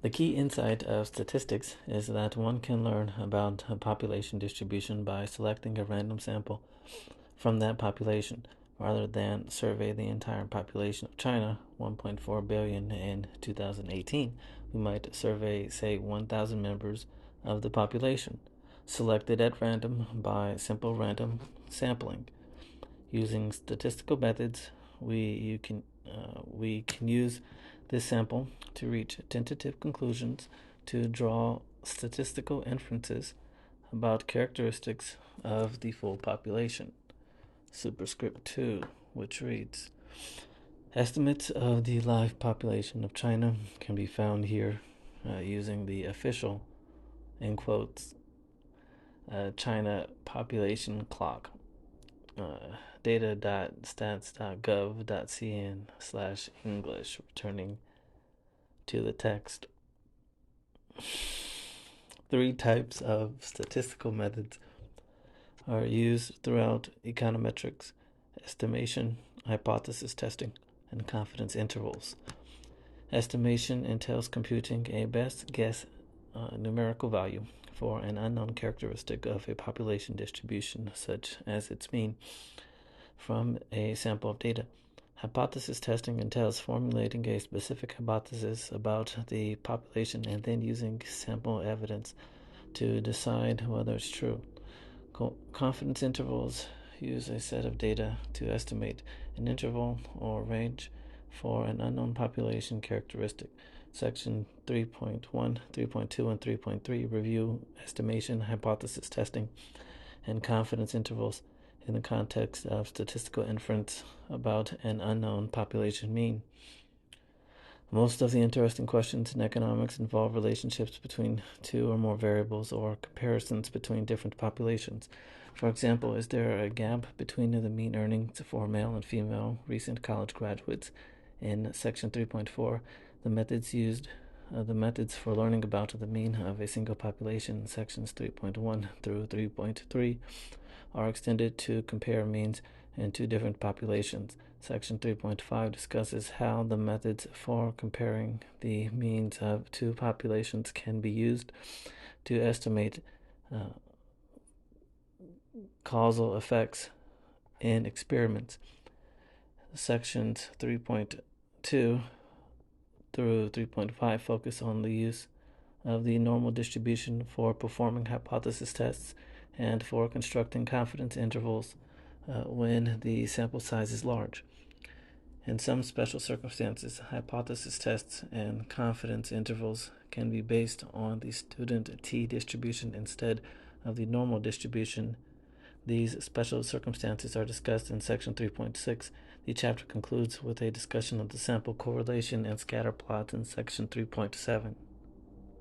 The key insight of statistics is that one can learn about a population distribution by selecting a random sample from that population, rather than survey the entire population of China, 1.4 billion in 2018. We might survey, say, 1,000 members of the population, selected at random by simple random sampling. Using statistical methods, we can use this sample to reach tentative conclusions, to draw statistical inferences about characteristics of the full population. Superscript 2, which reads, estimates of the live population of China can be found here using the official, in quotes, China population clock, data.stats.gov.cn/English, returning to the text. 3 types of statistical methods are used throughout econometrics: estimation, hypothesis testing, and confidence intervals. Estimation entails computing a best guess numerical value for an unknown characteristic of a population distribution, such as its mean, from a sample of data. Hypothesis testing entails formulating a specific hypothesis about the population and then using sample evidence to decide whether it's true. Confidence intervals use a set of data to estimate an interval or range for an unknown population characteristic. Section 3.1, 3.2, and 3.3 review estimation, hypothesis testing, and confidence intervals in the context of statistical inference about an unknown population mean. Most of the interesting questions in economics involve relationships between two or more variables or comparisons between different populations. For example, is there a gap between the mean earnings for male and female recent college graduates? In Section 3.4, the methods for learning about the mean of a single population, sections 3.1 through 3.3, are extended to compare means in two different populations. Section 3.5 discusses how the methods for comparing the means of two populations can be used to estimate causal effects in experiments. Sections 3.2 through 3.5 focus on the use of the normal distribution for performing hypothesis tests and for constructing confidence intervals when the sample size is large. In some special circumstances, hypothesis tests and confidence intervals can be based on the student t distribution instead of the normal distribution. These special circumstances are discussed in Section 3.6. The chapter concludes with a discussion of the sample correlation and scatter plots in Section 3.7.